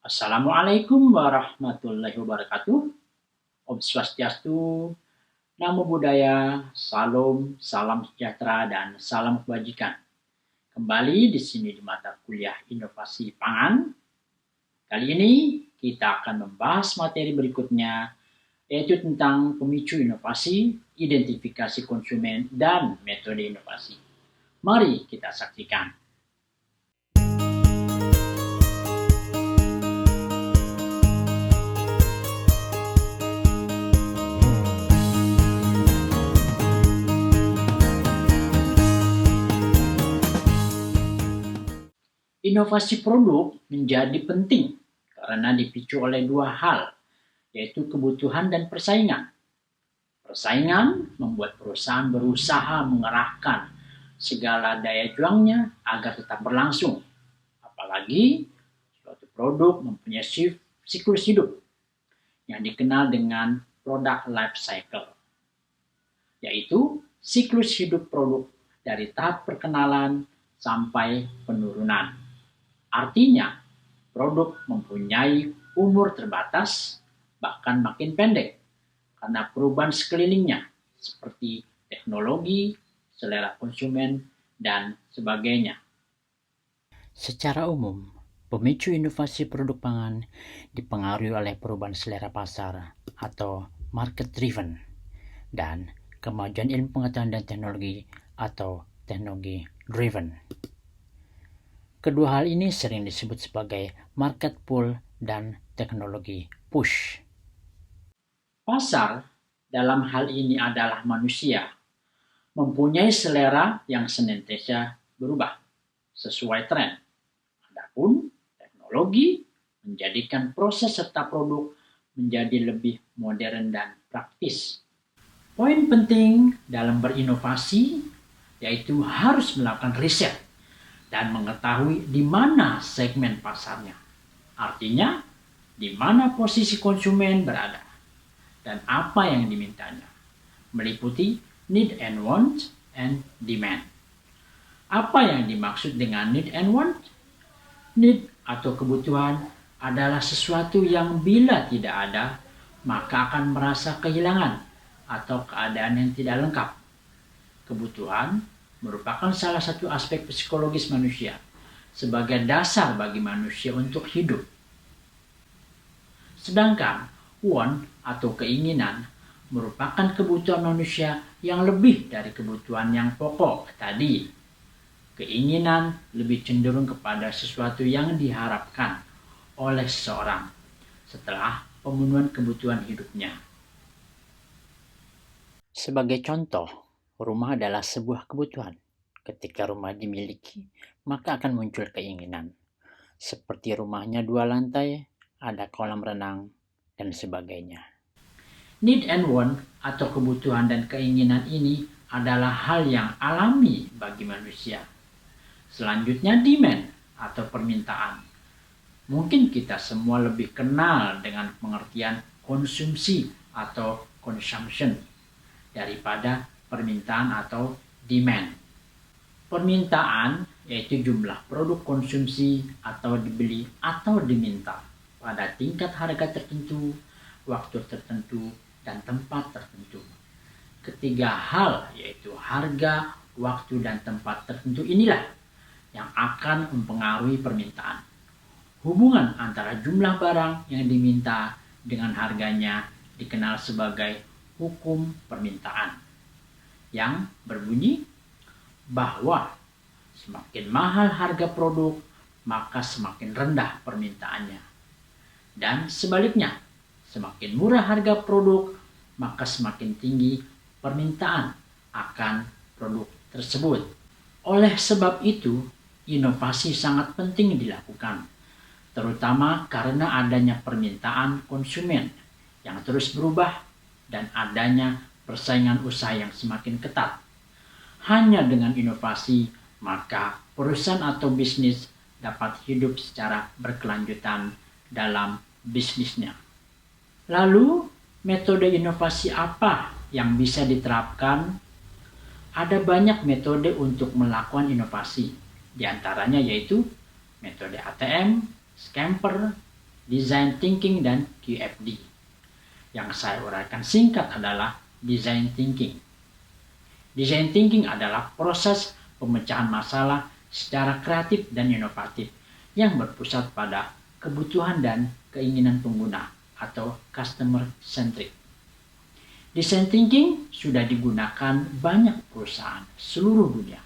Assalamualaikum warahmatullahi wabarakatuh. Om Swastiastu, Namo Buddhaya, Salam, salam sejahtera, dan salam kebajikan. Kembali di sini di mata kuliah Inovasi Pangan. Kali ini kita akan membahas materi berikutnya, yaitu tentang pemicu inovasi, identifikasi konsumen, dan metode inovasi. Mari kita saksikan. Inovasi produk menjadi penting karena dipicu oleh dua hal, yaitu kebutuhan dan persaingan. Persaingan membuat perusahaan berusaha mengerahkan segala daya juangnya agar tetap berlangsung. Apalagi suatu produk mempunyai siklus hidup yang dikenal dengan product life cycle, yaitu siklus hidup produk dari tahap perkenalan sampai penurunan. Artinya, produk mempunyai umur terbatas, bahkan makin pendek, karena perubahan sekelilingnya, seperti teknologi, selera konsumen, dan sebagainya. Secara umum, pemicu inovasi produk pangan dipengaruhi oleh perubahan selera pasar atau market driven dan kemajuan ilmu pengetahuan dan teknologi atau teknologi driven. Kedua hal ini sering disebut sebagai market pull dan teknologi push. Pasar dalam hal ini adalah manusia, mempunyai selera yang senantiasa berubah sesuai tren. Adapun teknologi menjadikan proses serta produk menjadi lebih modern dan praktis. Poin penting dalam berinovasi yaitu harus melakukan riset dan mengetahui di mana segmen pasarnya. Artinya, di mana posisi konsumen berada dan apa yang dimintanya. Meliputi need and want and demand. Apa yang dimaksud dengan need and want? Need atau kebutuhan adalah sesuatu yang bila tidak ada, maka akan merasa kehilangan atau keadaan yang tidak lengkap. Kebutuhan merupakan salah satu aspek psikologis manusia sebagai dasar bagi manusia untuk hidup. Sedangkan want atau keinginan merupakan kebutuhan manusia yang lebih dari kebutuhan yang pokok tadi. Keinginan lebih cenderung kepada sesuatu yang diharapkan oleh seseorang setelah pemenuhan kebutuhan hidupnya. Sebagai contoh, rumah adalah sebuah kebutuhan. Ketika rumah dimiliki, maka akan muncul keinginan. Seperti rumahnya 2 lantai, ada kolam renang, dan sebagainya. Need and want atau kebutuhan dan keinginan ini adalah hal yang alami bagi manusia. Selanjutnya demand atau permintaan. Mungkin kita semua lebih kenal dengan pengertian konsumsi atau consumption daripada permintaan atau demand. Permintaan yaitu jumlah produk konsumsi atau dibeli atau diminta pada tingkat harga tertentu, waktu tertentu, dan tempat tertentu. Ketiga hal yaitu harga, waktu, dan tempat tertentu inilah yang akan mempengaruhi permintaan. Hubungan antara jumlah barang yang diminta dengan harganya dikenal sebagai hukum permintaan, yang berbunyi bahwa semakin mahal harga produk, maka semakin rendah permintaannya. Dan sebaliknya, semakin murah harga produk, maka semakin tinggi permintaan akan produk tersebut. Oleh sebab itu, inovasi sangat penting dilakukan, terutama karena adanya permintaan konsumen yang terus berubah dan adanya persaingan usaha yang semakin ketat. Hanya dengan inovasi, maka perusahaan atau bisnis dapat hidup secara berkelanjutan dalam bisnisnya. Lalu, metode inovasi apa yang bisa diterapkan? Ada banyak metode untuk melakukan inovasi. Di antaranya yaitu metode ATM, scamper, Design Thinking dan QFD. Yang saya uraikan singkat adalah Design Thinking. Design Thinking adalah proses pemecahan masalah secara kreatif dan inovatif yang berpusat pada kebutuhan dan keinginan pengguna atau customer centric. Design Thinking sudah digunakan banyak perusahaan seluruh dunia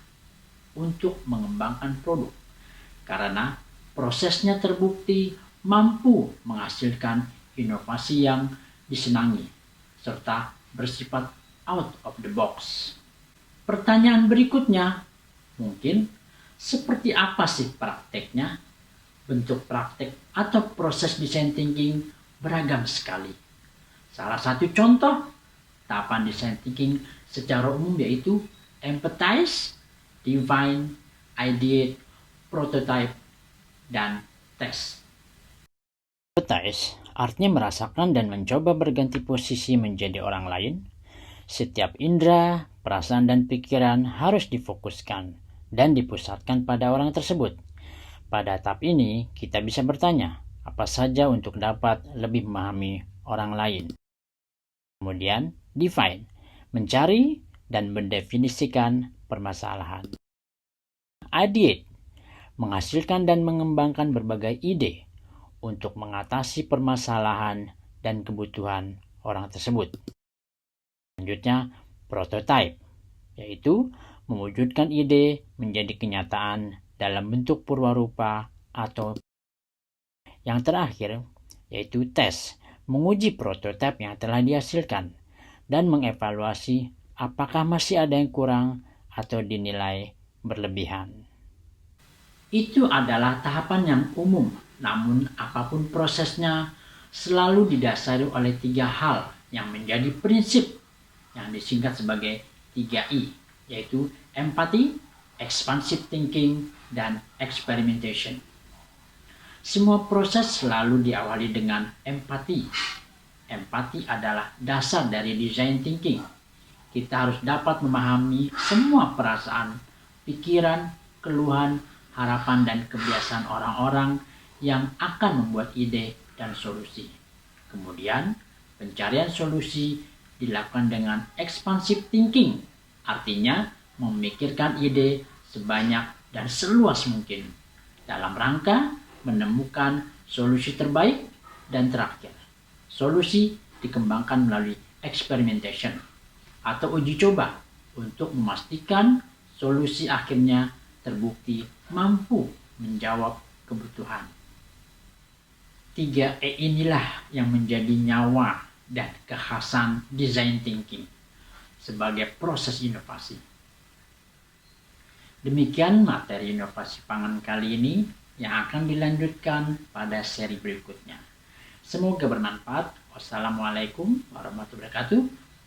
untuk mengembangkan produk karena prosesnya terbukti mampu menghasilkan inovasi yang disenangi serta bersifat out of the box. Pertanyaan berikutnya, mungkin seperti apa sih prakteknya? Bentuk praktek atau proses design thinking beragam sekali. Salah satu contoh tahapan design thinking secara umum yaitu empathize, define, ideate, prototype, dan test. Empathize artinya merasakan dan mencoba berganti posisi menjadi orang lain. Setiap indera, perasaan, dan pikiran harus difokuskan dan dipusatkan pada orang tersebut. Pada tahap ini, kita bisa bertanya apa saja untuk dapat lebih memahami orang lain. Kemudian, define, mencari dan mendefinisikan permasalahan. Ideate, menghasilkan dan mengembangkan berbagai ide untuk mengatasi permasalahan dan kebutuhan orang tersebut. Selanjutnya, prototype, yaitu mewujudkan ide menjadi kenyataan dalam bentuk purwarupa atau yang terakhir, yaitu tes, menguji prototipe yang telah dihasilkan dan mengevaluasi apakah masih ada yang kurang atau dinilai berlebihan. Itu adalah tahapan yang umum, namun apapun prosesnya selalu didasari oleh 3 hal yang menjadi prinsip yang disingkat sebagai 3I, yaitu empathy, expansive thinking, dan experimentation. Semua proses selalu diawali dengan empati. Empati adalah dasar dari design thinking. Kita harus dapat memahami semua perasaan, pikiran, keluhan, harapan, dan kebiasaan orang-orang yang akan membuat ide dan solusi. Kemudian, pencarian solusi dilakukan dengan expansive thinking, artinya memikirkan ide sebanyak dan seluas mungkin dalam rangka menemukan solusi terbaik. Dan terakhir, solusi dikembangkan melalui experimentation atau uji coba untuk memastikan solusi akhirnya terbukti mampu menjawab kebutuhan. 3E inilah yang menjadi nyawa dan kekhasan design thinking sebagai proses inovasi. Demikian materi inovasi pangan kali ini yang akan dilanjutkan pada seri berikutnya. Semoga bermanfaat. Wassalamualaikum warahmatullahi wabarakatuh.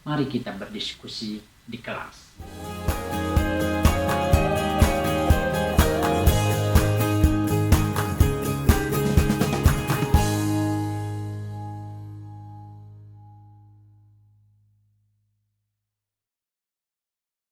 Mari kita berdiskusi di kelas.